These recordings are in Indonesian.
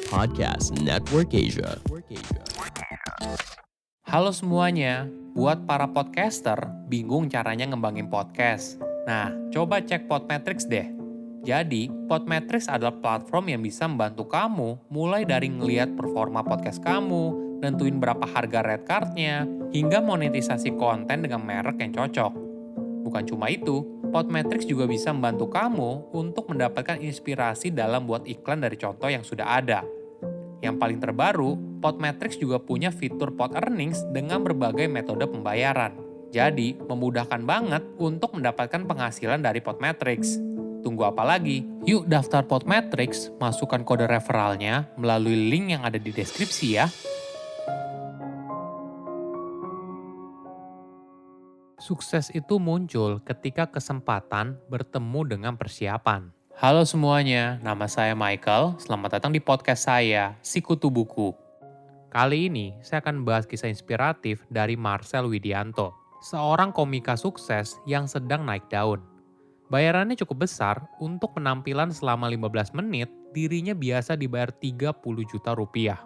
Podcast Network Asia. Halo semuanya, buat para podcaster bingung caranya ngembangin podcast. Nah, coba cek Podmetrics deh. Jadi, Podmetrics adalah platform yang bisa membantu kamu mulai dari ngelihat performa podcast kamu, nentuin berapa harga red card-nya, hingga monetisasi konten dengan merek yang cocok. Bukan cuma itu, Podmetrics juga bisa membantu kamu untuk mendapatkan inspirasi dalam buat iklan dari contoh yang sudah ada. Yang paling terbaru, Podmetrics juga punya fitur Pod Earnings dengan berbagai metode pembayaran. Jadi, memudahkan banget untuk mendapatkan penghasilan dari Podmetrics. Tunggu apa lagi? Yuk daftar Podmetrics, masukkan kode referralnya melalui link yang ada di deskripsi ya. Sukses itu muncul ketika kesempatan bertemu dengan persiapan. Halo semuanya, nama saya Michael. Selamat datang di podcast saya, Sikutu Buku. Kali ini saya akan bahas kisah inspiratif dari Marcel Widianto, seorang komika sukses yang sedang naik daun. Bayarannya cukup besar, untuk penampilan selama 15 menit, dirinya biasa dibayar 30 juta rupiah.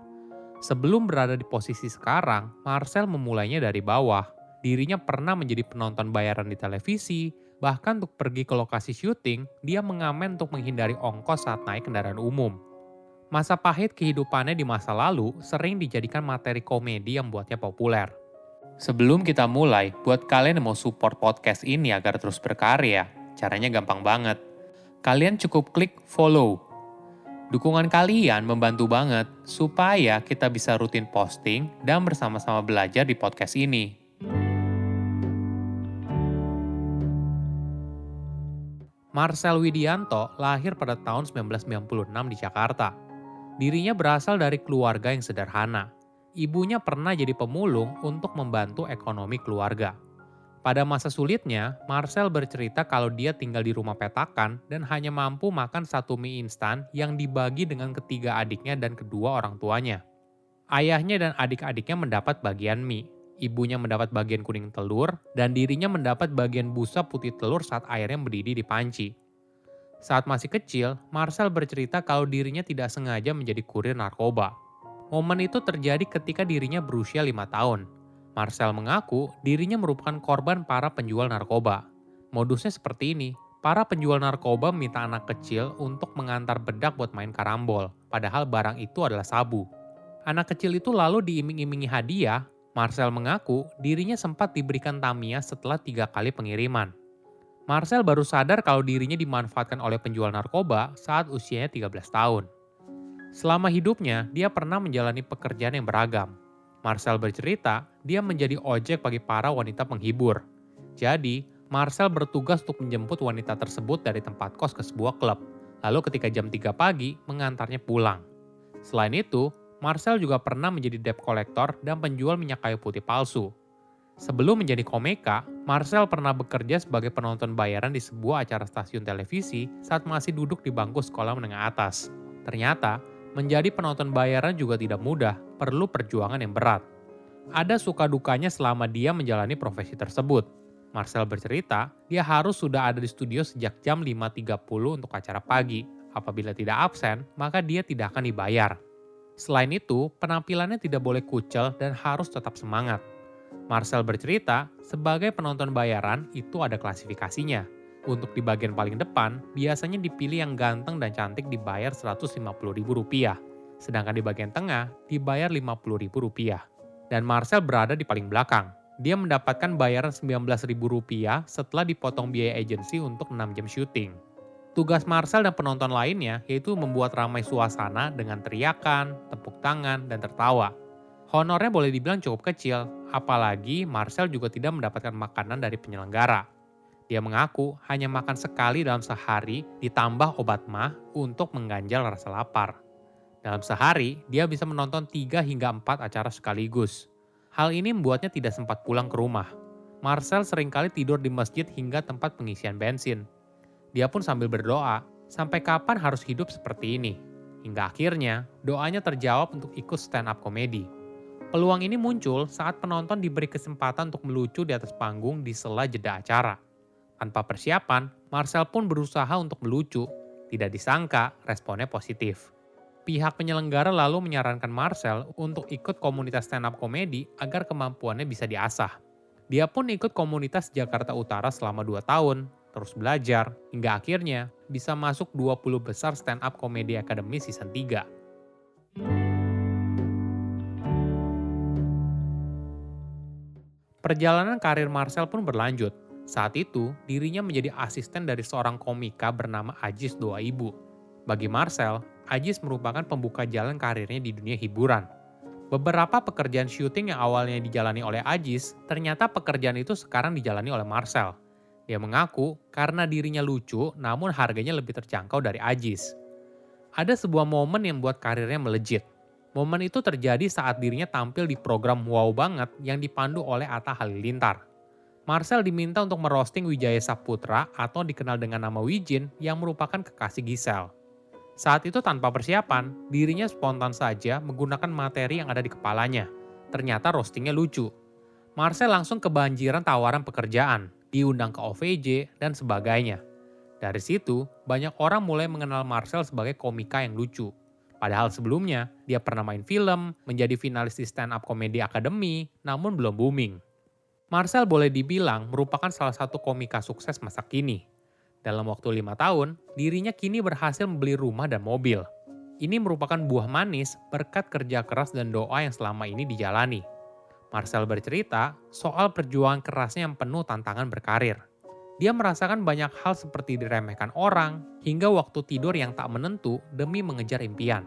Sebelum berada di posisi sekarang, Marcel memulainya dari bawah. Dirinya pernah menjadi penonton bayaran di televisi, bahkan untuk pergi ke lokasi syuting, dia mengamen untuk menghindari ongkos saat naik kendaraan umum. Masa pahit kehidupannya di masa lalu sering dijadikan materi komedi yang membuatnya populer. Sebelum kita mulai, buat kalian yang mau support podcast ini agar terus berkarya, caranya gampang banget. Kalian cukup klik follow. Dukungan kalian membantu banget supaya kita bisa rutin posting dan bersama-sama belajar di podcast ini. Marcel Widianto lahir pada tahun 1996 di Jakarta. Dirinya berasal dari keluarga yang sederhana. Ibunya pernah jadi pemulung untuk membantu ekonomi keluarga. Pada masa sulitnya, Marcel bercerita kalau dia tinggal di rumah petakan dan hanya mampu makan satu mie instan yang dibagi dengan ketiga adiknya dan kedua orang tuanya. Ayahnya dan adik-adiknya mendapat bagian mie, ibunya mendapat bagian kuning telur, dan dirinya mendapat bagian busa putih telur saat airnya mendidih di panci. Saat masih kecil, Marcel bercerita kalau dirinya tidak sengaja menjadi kurir narkoba. Momen itu terjadi ketika dirinya berusia 5 tahun. Marcel mengaku dirinya merupakan korban para penjual narkoba. Modusnya seperti ini, para penjual narkoba meminta anak kecil untuk mengantar bedak buat main karambol, padahal barang itu adalah sabu. Anak kecil itu lalu diiming-imingi hadiah. Marcel mengaku dirinya sempat diberikan Tamiya setelah 3 kali pengiriman. Marcel baru sadar kalau dirinya dimanfaatkan oleh penjual narkoba saat usianya 13 tahun. Selama hidupnya, dia pernah menjalani pekerjaan yang beragam. Marcel bercerita, dia menjadi ojek bagi para wanita penghibur. Jadi, Marcel bertugas untuk menjemput wanita tersebut dari tempat kos ke sebuah klub. Lalu ketika jam 3 pagi, mengantarnya pulang. Selain itu, Marcel juga pernah menjadi debt collector dan penjual minyak kayu putih palsu. Sebelum menjadi komika, Marcel pernah bekerja sebagai penonton bayaran di sebuah acara stasiun televisi saat masih duduk di bangku sekolah menengah atas. Ternyata, menjadi penonton bayaran juga tidak mudah, perlu perjuangan yang berat. Ada suka dukanya selama dia menjalani profesi tersebut. Marcel bercerita, dia harus sudah ada di studio sejak jam 5.30 untuk acara pagi. Apabila tidak absen, maka dia tidak akan dibayar. Selain itu, penampilannya tidak boleh kucel dan harus tetap semangat. Marcel bercerita, sebagai penonton bayaran itu ada klasifikasinya. Untuk di bagian paling depan, biasanya dipilih yang ganteng dan cantik dibayar Rp150.000. Sedangkan di bagian tengah, dibayar Rp50.000. Dan Marcel berada di paling belakang. Dia mendapatkan bayaran Rp19.000 setelah dipotong biaya agensi untuk 6 jam syuting. Tugas Marcel dan penonton lainnya yaitu membuat ramai suasana dengan teriakan, tepuk tangan, dan tertawa. Honornya boleh dibilang cukup kecil, apalagi Marcel juga tidak mendapatkan makanan dari penyelenggara. Dia mengaku hanya makan sekali dalam sehari ditambah obat mah untuk mengganjal rasa lapar. Dalam sehari, dia bisa menonton 3 hingga 4 acara sekaligus. Hal ini membuatnya tidak sempat pulang ke rumah. Marcel seringkali tidur di masjid hingga tempat pengisian bensin. Dia pun sambil berdoa, sampai kapan harus hidup seperti ini? Hingga akhirnya, doanya terjawab untuk ikut stand up komedi. Peluang ini muncul saat penonton diberi kesempatan untuk melucu di atas panggung di sela jeda acara. Tanpa persiapan, Marcel pun berusaha untuk melucu. Tidak disangka, responnya positif. Pihak penyelenggara lalu menyarankan Marcel untuk ikut komunitas stand up komedi agar kemampuannya bisa diasah. Dia pun ikut komunitas Jakarta Utara selama 2 tahun, terus belajar, hingga akhirnya bisa masuk 20 besar stand up komedi Academy season 3. Perjalanan karir Marcel pun berlanjut. Saat itu, dirinya menjadi asisten dari seorang komika bernama Ajis Doaibu. Bagi Marcel, Ajis merupakan pembuka jalan karirnya di dunia hiburan. Beberapa pekerjaan syuting yang awalnya dijalani oleh Ajis, ternyata pekerjaan itu sekarang dijalani oleh Marcel. Dia mengaku karena dirinya lucu, namun harganya lebih terjangkau dari Ajis. Ada sebuah momen yang membuat karirnya melejit. Momen itu terjadi saat dirinya tampil di program Wow Banget yang dipandu oleh Atta Halilintar. Marcel diminta untuk merosting Wijaya Saputra atau dikenal dengan nama Wijin yang merupakan kekasih Gisel. Saat itu tanpa persiapan, dirinya spontan saja menggunakan materi yang ada di kepalanya. Ternyata roastingnya lucu. Marcel langsung kebanjiran tawaran pekerjaan, diundang ke OVJ, dan sebagainya. Dari situ, banyak orang mulai mengenal Marcel sebagai komika yang lucu. Padahal sebelumnya, dia pernah main film, menjadi finalis di Stand Up Comedy Academy, namun belum booming. Marcel boleh dibilang merupakan salah satu komika sukses masa kini. Dalam waktu 5 tahun, dirinya kini berhasil membeli rumah dan mobil. Ini merupakan buah manis berkat kerja keras dan doa yang selama ini dijalani. Marcel bercerita soal perjuangan kerasnya yang penuh tantangan berkarir. Dia merasakan banyak hal seperti diremehkan orang, hingga waktu tidur yang tak menentu demi mengejar impian.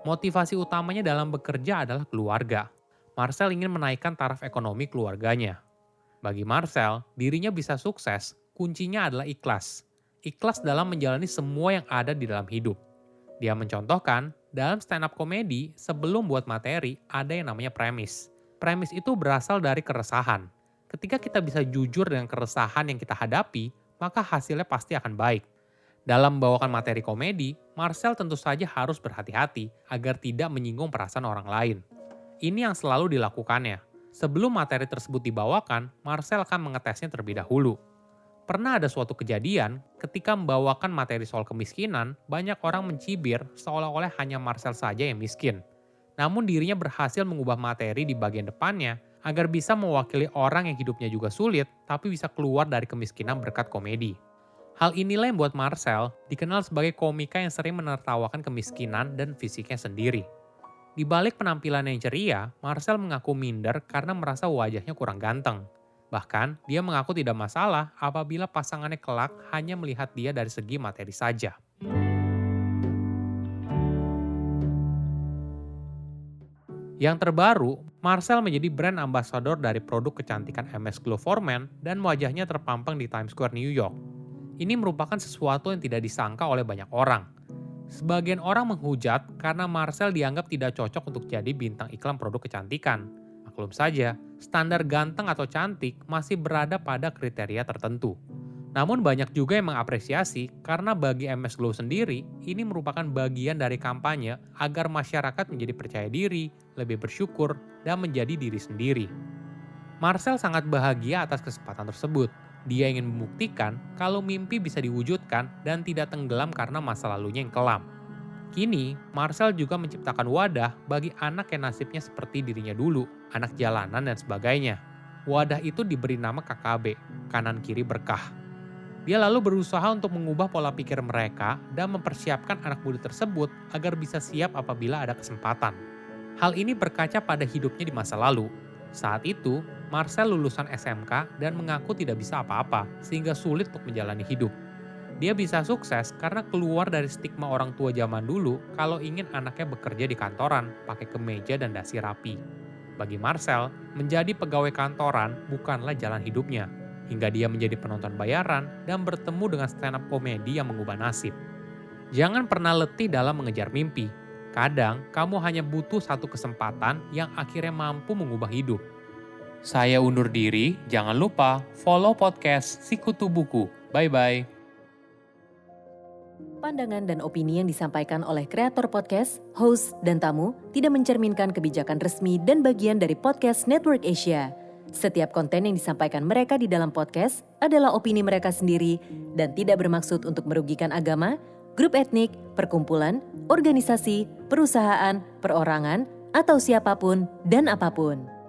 Motivasi utamanya dalam bekerja adalah keluarga. Marcel ingin menaikkan taraf ekonomi keluarganya. Bagi Marcel, dirinya bisa sukses, kuncinya adalah ikhlas. Ikhlas dalam menjalani semua yang ada di dalam hidup. Dia mencontohkan, dalam stand-up komedi, sebelum buat materi, ada yang namanya premis. Premis itu berasal dari keresahan. Ketika kita bisa jujur dengan keresahan yang kita hadapi, maka hasilnya pasti akan baik. Dalam membawakan materi komedi, Marcel tentu saja harus berhati-hati agar tidak menyinggung perasaan orang lain. Ini yang selalu dilakukannya. Sebelum materi tersebut dibawakan, Marcel akan mengetesnya terlebih dahulu. Pernah ada suatu kejadian, ketika membawakan materi soal kemiskinan, banyak orang mencibir seolah-olah hanya Marcel saja yang miskin. Namun dirinya berhasil mengubah materi di bagian depannya, agar bisa mewakili orang yang hidupnya juga sulit, tapi bisa keluar dari kemiskinan berkat komedi. Hal inilah yang membuat Marcel dikenal sebagai komika yang sering menertawakan kemiskinan dan fisiknya sendiri. Di balik penampilan yang ceria, Marcel mengaku minder karena merasa wajahnya kurang ganteng. Bahkan, dia mengaku tidak masalah apabila pasangannya kelak hanya melihat dia dari segi materi saja. Yang terbaru, Marcel menjadi brand ambassador dari produk kecantikan MS Glow for Men dan wajahnya terpampang di Times Square, New York. Ini merupakan sesuatu yang tidak disangka oleh banyak orang. Sebagian orang menghujat karena Marcel dianggap tidak cocok untuk jadi bintang iklan produk kecantikan. Maklum saja, standar ganteng atau cantik masih berada pada kriteria tertentu. Namun banyak juga yang mengapresiasi karena bagi MS Glow sendiri, ini merupakan bagian dari kampanye agar masyarakat menjadi percaya diri, lebih bersyukur, dan menjadi diri sendiri. Marcel sangat bahagia atas kesempatan tersebut. Dia ingin membuktikan kalau mimpi bisa diwujudkan dan tidak tenggelam karena masa lalunya yang kelam. Kini, Marcel juga menciptakan wadah bagi anak yang nasibnya seperti dirinya dulu, anak jalanan dan sebagainya. Wadah itu diberi nama KKB, kanan kiri berkah. Dia lalu berusaha untuk mengubah pola pikir mereka dan mempersiapkan anak muda tersebut agar bisa siap apabila ada kesempatan. Hal ini berkaca pada hidupnya di masa lalu. Saat itu, Marcel lulusan SMK dan mengaku tidak bisa apa-apa sehingga sulit untuk menjalani hidup. Dia bisa sukses karena keluar dari stigma orang tua zaman dulu kalau ingin anaknya bekerja di kantoran, pakai kemeja dan dasi rapi. Bagi Marcel, menjadi pegawai kantoran bukanlah jalan hidupnya. Hingga dia menjadi penonton bayaran dan bertemu dengan stand-up komedi yang mengubah nasib. Jangan pernah letih dalam mengejar mimpi. Kadang, kamu hanya butuh satu kesempatan yang akhirnya mampu mengubah hidup. Saya undur diri, jangan lupa follow podcast Sikutu Buku. Bye-bye. Pandangan dan opini yang disampaikan oleh kreator podcast, host, dan tamu tidak mencerminkan kebijakan resmi dan bagian dari Podcast Network Asia. Setiap konten yang disampaikan mereka di dalam podcast adalah opini mereka sendiri dan tidak bermaksud untuk merugikan agama, grup etnik, perkumpulan, organisasi, perusahaan, perorangan, atau siapapun dan apapun.